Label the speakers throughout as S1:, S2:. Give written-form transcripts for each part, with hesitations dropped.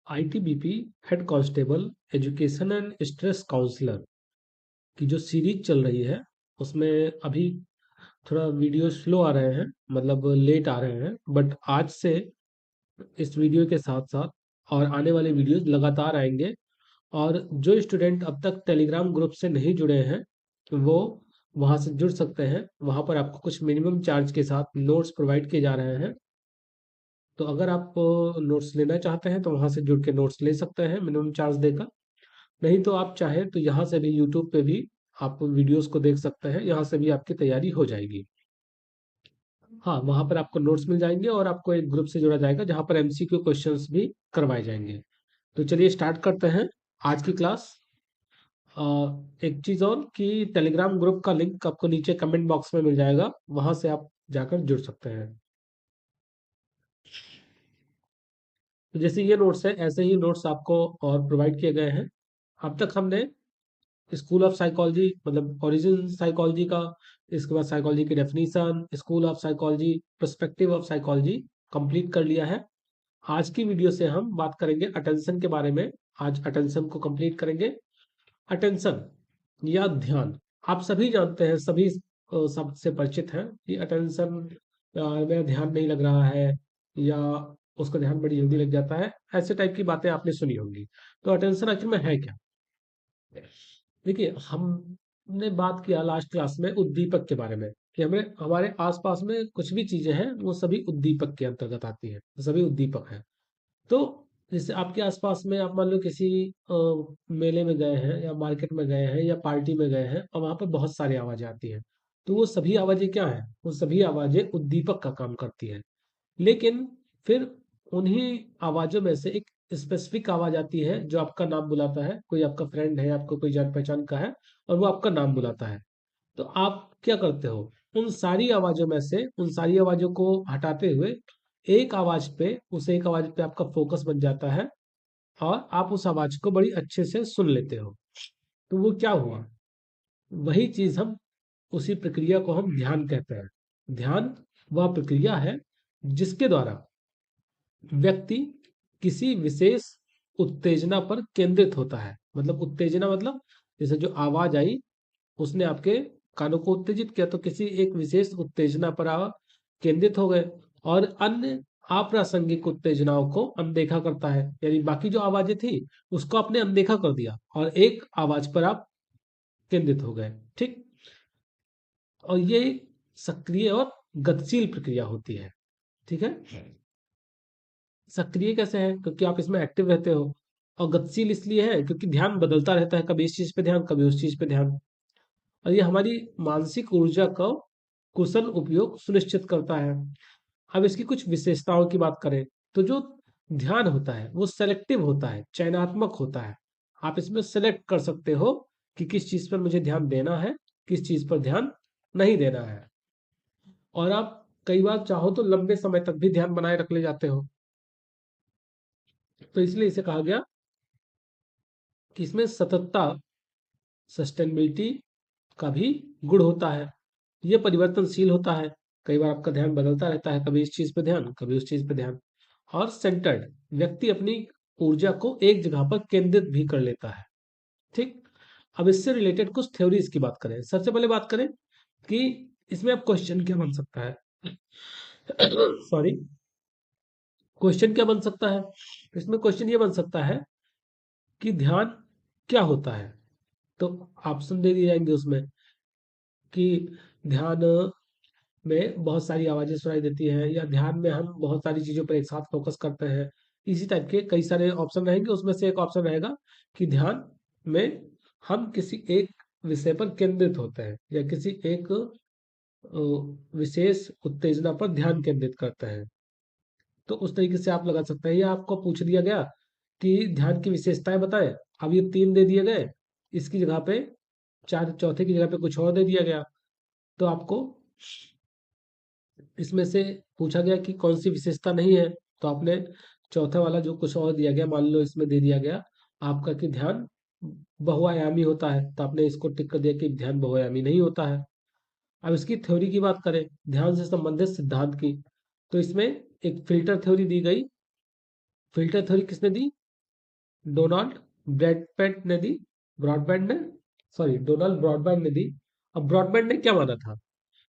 S1: ITBP head constable education and stress counsellor की जो series चल रही है उसमें अभी थोड़ा वीडियो स्लो आ रहे हैं, मतलब लेट आ रहे हैं। बट आज से इस वीडियो के साथ साथ और आने वाले वीडियोस लगातार आएंगे। और जो स्टूडेंट अब तक टेलीग्राम ग्रुप से नहीं जुड़े हैं वो वहाँ से जुड़ सकते हैं। वहाँ पर आपको कुछ मिनिमम चार्ज के साथ नोट्स प्रोवाइड किए जा रहे हैं। तो अगर आप नोट्स लेना चाहते हैं तो वहाँ से जुड़ के नोट्स ले सकते हैं मिनिमम चार्ज देकर। नहीं तो आप चाहें तो यहाँ से भी यूट्यूब पे भी आप वीडियोस को देख सकते हैं, यहाँ से भी आपकी तैयारी हो जाएगी। हाँ, वहाँ पर आपको नोट्स मिल जाएंगे और आपको एक ग्रुप से जोड़ा जाएगा जहाँ पर एमसीक्यू क्वेश्चंस भी करवाए जाएंगे। तो चलिए स्टार्ट करते हैं आज की क्लास। अ, एक चीज़ और कि टेलीग्राम ग्रुप का लिंक आपको नीचे कमेंट बॉक्स में मिल जाएगा, वहाँ से आप जाकर जुड़ सकते हैं। तो जैसे ये नोट्स है ऐसे ही नोट्स आपको और प्रोवाइड किए गए हैं। अब तक हमने स्कूल ऑफ साइकोलॉजी मतलब ओरिजिन साइकोलॉजी का, इसके बाद साइकोलॉजी की definition, school of psychology, perspective of psychology complete कर लिया है। आज की वीडियो से हम बात करेंगे अटेंशन के बारे में। आज अटेंशन को कंप्लीट करेंगे। अटेंशन या ध्यान, आप सभी जानते हैं, सभी शब्द से परिचित हैं कि अटेंशन मेरा ध्यान नहीं लग रहा है या उसका ध्यान बड़ी जल्दी लग जाता है, ऐसे टाइप की बातें आपने सुनी होंगी। तो अटेंशन आखिर में है क्या? देखिए, हमने बात किया लास्ट क्लास में उद्दीपक के बारे में कि हमें हमारे आसपास में कुछ भी चीजें हैं वो सभी उद्दीपक के अंतर्गत आती हैं, सभी उद्दीपक हैं। तो जैसे आपके आसपास में आप मान लो किसी मेले में गए हैं या मार्केट में गए हैं या पार्टी में गए हैं और वहां पर बहुत सारी आवाजें आती हैं। तो वो सभी आवाजें क्या हैं? वो सभी आवाजें उद्दीपक का काम करती हैं। लेकिन फिर उन्हीं आवाजों में से एक स्पेसिफिक आवाज आती है जो आपका नाम बुलाता है, कोई आपका फ्रेंड है, आपको कोई जान पहचान का है और वो आपका नाम बुलाता है। तो आप क्या करते हो? उन सारी आवाजों में से उन सारी आवाजों को हटाते हुए एक आवाज पे, उस एक आवाज पे आपका फोकस बन जाता है और आप उस आवाज को बड़ी अच्छे से सुन लेते हो। तो वो क्या हुआ? वही चीज हम, उसी प्रक्रिया को हम ध्यान कहते हैं। ध्यान वह प्रक्रिया है जिसके द्वारा व्यक्ति किसी विशेष उत्तेजना पर केंद्रित होता है। मतलब उत्तेजना मतलब जैसे जो आवाज आई उसने आपके कानों को उत्तेजित किया, तो किसी एक विशेष उत्तेजना पर आप केंद्रित हो गए और अन्य अप्रासंगिक उत्तेजनाओं को अनदेखा करता है। यानी बाकी जो आवाजें थी उसको आपने अनदेखा कर दिया और एक आवाज पर आप केंद्रित हो गए। ठीक। और ये सक्रिय और गतिशील प्रक्रिया होती है। ठीक है। सक्रिय कैसे है? क्योंकि आप इसमें एक्टिव रहते हो। और गतिशील इसलिए है क्योंकि ध्यान बदलता रहता है, कभी इस चीज पे ध्यान, कभी उस चीज पे ध्यान। और ये हमारी मानसिक ऊर्जा का कुशल उपयोग सुनिश्चित करता है। अब इसकी कुछ विशेषताओं की बात करें तो जो ध्यान होता है वो सेलेक्टिव होता है, चयनात्मक होता है। आप इसमें सेलेक्ट कर सकते हो कि किस चीज पर मुझे ध्यान देना है, किस चीज पर ध्यान नहीं देना है। और आप कई बार चाहो तो लंबे समय तक भी ध्यान बनाए रख ले जाते हो। तो इसलिए इसे कहा गया कि इसमें सततता, सस्टेनेबिलिटी का भी गुण होता है। ये परिवर्तनशील होता है, कई बार आपका ध्यान बदलता रहता है, कभी इस चीज पे ध्यान, कभी उस चीज पे ध्यान। और सेंटर्ड, व्यक्ति अपनी ऊर्जा को एक जगह पर केंद्रित भी कर लेता है। ठीक। अब इससे रिलेटेड कुछ थ्योरीज की बात करें। सबसे पहले बात करें कि इसमें अब क्वेश्चन क्या बन सकता है। सॉरी, क्वेश्चन क्या बन सकता है? इसमें क्वेश्चन ये बन सकता है कि ध्यान क्या होता है। तो ऑप्शन दे दिए जाएंगे उसमें कि ध्यान में बहुत सारी आवाजें सुनाई देती हैं या ध्यान में हम बहुत सारी चीजों पर एक साथ फोकस करते हैं। इसी टाइप के कई सारे ऑप्शन रहेंगे। उसमें से एक ऑप्शन रहेगा कि ध्यान में हम किसी एक विषय पर केंद्रित होते हैं या किसी एक विशेष उत्तेजना पर ध्यान केंद्रित करते हैं। तो उस तरीके से आप लगा सकते हैं। या आपको पूछ दिया गया कि ध्यान की विशेषताएं बताएं, अब ये तीन दे दिए गए, इसकी जगह पे चार, चौथे की जगह पे कुछ और दे दिया गया। तो आपको इसमें से पूछा गया कि कौन सी विशेषता नहीं है, तो आपने चौथा वाला जो कुछ और दिया गया, मान लो इसमें दे दिया गया आपका कि ध्यान बहुआयामी होता है, तो आपने इसको टिक कर दिया कि ध्यान बहुआयामी नहीं होता है। अब इसकी थ्योरी की बात करें, ध्यान से संबंधित सिद्धांत की, तो इसमें एक फिल्टर थ्योरी दी गई। फिल्टर थ्योरी किसने दी? डोनाल्ड ब्रैडपेट ने दी, ब्रॉडबैंड ने, सॉरी डोनाल्ड ब्रॉडबैंड ने दी। अब ब्रॉडबैंड ने क्या माना था?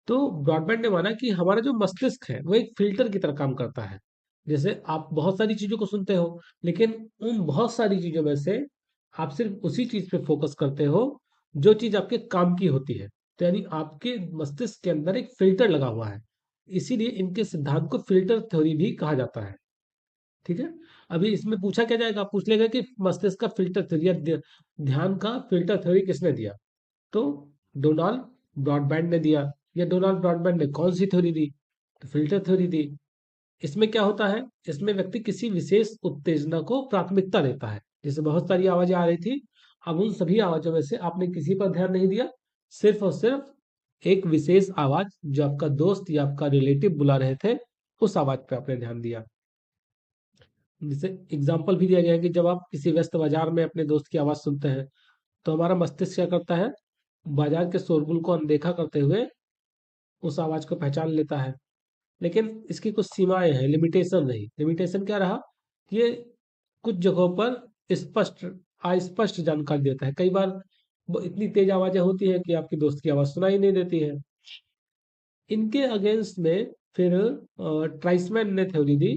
S1: तो ब्रॉडबैंड ने माना कि हमारा जो मस्तिष्क है वो एक फिल्टर की तरह काम करता है। जैसे आप बहुत सारी चीजों को सुनते हो, लेकिन उन बहुत सारी चीजों में से आप सिर्फ उसी चीज पे फोकस करते हो जो चीज आपके काम की होती है। तो यानी आपके मस्तिष्क के अंदर एक फिल्टर लगा हुआ है। इसीलिए इनके सिद्धांत को फिल्टर थ्योरी भी कहा जाता है। ठीक है। अभी इसमें पूछा क्या जाएगा, पूछ लेगा कि मस्तिष्क का फिल्टर थ्योरी या ध्यान का फिल्टर थ्योरी किसने दिया? तो डोनाल्ड ब्रॉडबैंड ने दिया। या डोनाल्ड ब्रॉडबैंड ने कौन सी थ्योरी दी? तो फिल्टर थ्योरी दी। इसमें क्या होता है, इसमें व्यक्ति किसी विशेष उत्तेजना को प्राथमिकता देता है। जैसे बहुत सारी आवाजें आ रही थी, अब उन सभी आवाजों में से आपने किसी पर ध्यान नहीं दिया, सिर्फ और सिर्फ एक विशेष आवाज जो आपका दोस्त या आपका रिलेटिव बुला रहे थे, उस आवाज पे आपने ध्यान दिया। जैसे एग्जाम्पल भी दिया गया है कि जब आप किसी व्यस्त बाजार में अपने दोस्त की आवाज सुनते हैं, तो हमारा मस्तिष्क क्या करता है, बाजार के शोरगुल को अनदेखा करते हुए उस आवाज को पहचान लेता है। लेकिन इसकी कुछ सीमाएं हैं, लिमिटेशन रही। लिमिटेशन क्या रहा? ये कुछ जगहों पर स्पष्ट अस्पष्ट जानकारी देता है। कई बार वो इतनी तेज आवाजें होती है कि आपकी दोस्त की आवाज सुनाई नहीं देती है। इनके अगेंस्ट में फिर ट्राइसमैन ने थ्योरी दी,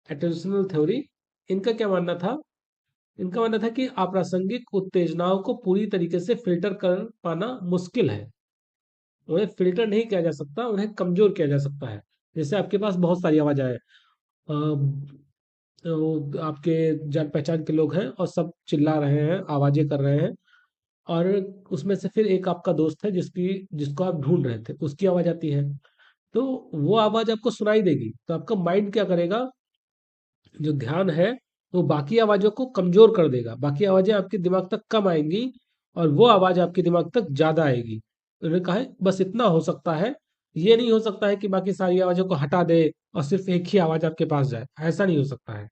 S1: अटेंशनल थ्योरी। इनका क्या मानना था? इनका मानना था कि अप्रासंगिक उत्तेजनाओं को पूरी तरीके से फिल्टर कर पाना मुश्किल है। उन्हें फिल्टर नहीं किया जा सकता, उन्हें कमजोर किया जा सकता है। जैसे आपके पास बहुत सारी आवाज आए, वो आपके जान पहचान के लोग हैं और सब चिल्ला रहे हैं, आवाजें कर रहे हैं, और उसमें से फिर एक आपका दोस्त है जिसको आप ढूंढ रहे थे, उसकी आवाज आती है। तो वो आवाज आपको सुनाई देगी, तो आपका माइंड क्या करेगा, जो ध्यान है वो बाकी आवाजों को कमजोर कर देगा। बाकी आवाजें आपके दिमाग तक कम आएंगी और वो आवाज आपके दिमाग तक ज्यादा आएगी। उन्होंने कहा है बस इतना हो सकता है, ये नहीं हो सकता है कि बाकी सारी आवाजों को हटा दे और सिर्फ एक ही आवाज आपके पास जाए, ऐसा नहीं हो सकता है।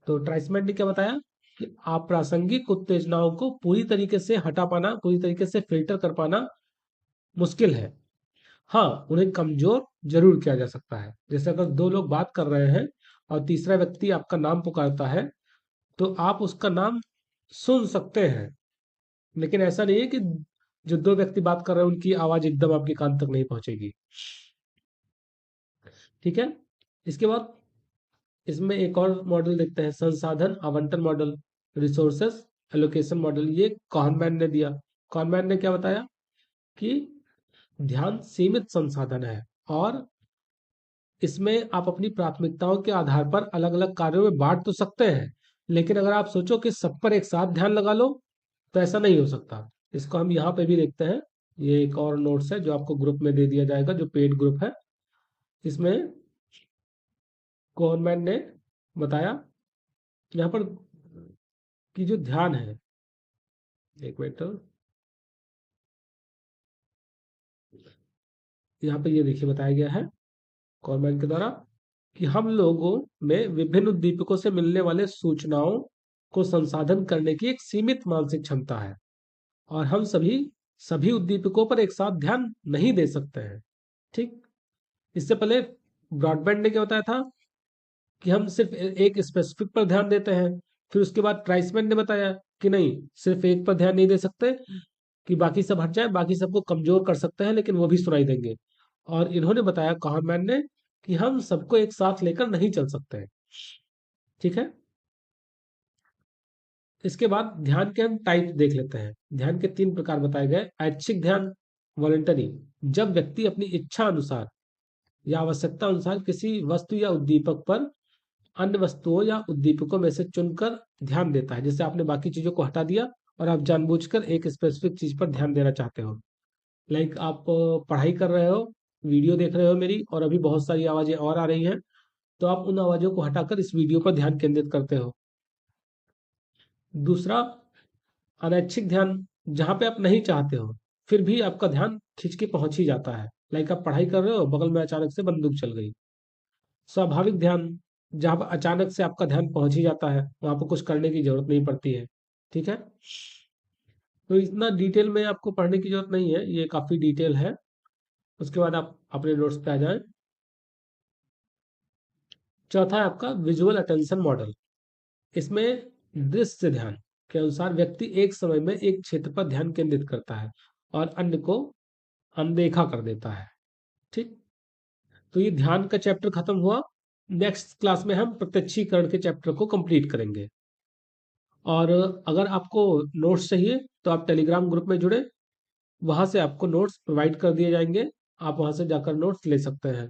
S1: तो ट्राइसमेट ने क्या बताया कि अप्रासंगिक उत्तेजनाओं को पूरी तरीके से हटा पाना, पूरी तरीके से फिल्टर कर पाना मुश्किल है। हाँ, उन्हें कमजोर जरूर किया जा सकता है। जैसे अगर दो लोग बात कर रहे हैं और तीसरा व्यक्ति आपका नाम पुकारता है, तो आप उसका नाम सुन सकते हैं, लेकिन ऐसा नहीं है कि जो दो व्यक्ति बात कर रहे हैं उनकी आवाज एकदम आपके कान तक नहीं पहुंचेगी। ठीक है। इसके बाद इसमें एक और मॉडल देखते हैं, संसाधन आवंटन मॉडल, रिसोर्सेस एलोकेशन मॉडल। ये कॉहनमैन ने दिया। कॉहनमैन ने क्या बताया कि ध्यान सीमित संसाधन है और इसमें आप अपनी प्राथमिकताओं के आधार पर अलग अलग कार्यों में बांट तो सकते हैं, लेकिन अगर आप सोचो कि सब पर एक साथ ध्यान लगा लो, तो ऐसा नहीं हो सकता। इसको हम यहाँ पे भी देखते हैं। ये एक और नोट्स है जो आपको ग्रुप में दे दिया जाएगा, जो पेड ग्रुप है। इसमें गवर्नमेंट ने बताया यहाँ पर कि जो ध्यान है, एक मिनट, यहाँ पे ये देखिए बताया गया है गवर्नमेंट के द्वारा कि हम लोगों में विभिन्न उद्दीपकों से मिलने वाले सूचनाओं को संसाधन करने की एक सीमित मानसिक क्षमता है और हम सभी सभी उद्दीपकों पर एक साथ ध्यान नहीं दे सकते हैं। ठीक। इससे पहले ब्रॉडबैंड ने क्या बताया था कि हम सिर्फ एक स्पेसिफिक पर ध्यान देते हैं। फिर उसके बाद ट्राइसमैन ने बताया कि नहीं, सिर्फ एक पर ध्यान नहीं दे सकते, कि बाकी सब हट जाए, बाकी सबको कमजोर कर सकते हैं लेकिन वो भी सुनाई देंगे। और इन्होंने बताया कॉहनमैन ने कि हम सबको एक साथ लेकर नहीं चल सकते हैं। ठीक है। इसके बाद ध्यान के हम टाइप देख लेते हैं। ध्यान के तीन प्रकार बताए गए। ऐच्छिक ध्यान, वॉलंटरी, जब व्यक्ति अपनी इच्छा अनुसार या आवश्यकता अनुसार किसी वस्तु या उद्दीपक पर अन्य वस्तुओं या उद्दीपकों में से चुनकर ध्यान देता है। जैसे आपने बाकी चीजों को हटा दिया और आप जानबूझकर एक स्पेसिफिक चीज पर ध्यान देना चाहते हो। लाइक आप पढ़ाई कर रहे हो, वीडियो देख रहे हो मेरी, और अभी बहुत सारी आवाजें और आ रही हैं, तो आप उन आवाजों को हटाकर इस वीडियो पर ध्यान केंद्रित करते हो। दूसरा, अनैच्छिक ध्यान, जहां पे आप नहीं चाहते हो फिर भी आपका ध्यान खिंच के पहुंच ही जाता है। लाइक आप पढ़ाई कर रहे हो, बगल में अचानक से बंदूक चल गई। स्वाभाविक ध्यान, जहां पर अचानक से आपका ध्यान पहुंच ही जाता है, वहां पर कुछ करने की जरूरत नहीं पड़ती है। ठीक है। तो इतना डिटेल में आपको पढ़ने की जरूरत नहीं है, ये काफी डिटेल है। उसके बाद आप अपने नोट्स पे आ जाएं। चौथा है आपका विजुअल अटेंशन मॉडल। इसमें दृश्य ध्यान के अनुसार व्यक्ति एक समय में एक क्षेत्र पर ध्यान केंद्रित करता है और अन्य को अनदेखा कर देता है। ठीक। तो ये ध्यान का चैप्टर खत्म हुआ। नेक्स्ट क्लास में हम प्रत्यक्षीकरण के चैप्टर को कंप्लीट करेंगे। और अगर आपको नोट्स चाहिए तो आप टेलीग्राम ग्रुप में जुड़े, वहां से आपको नोट्स प्रोवाइड कर दिए जाएंगे, आप वहां से जाकर नोट्स ले सकते हैं।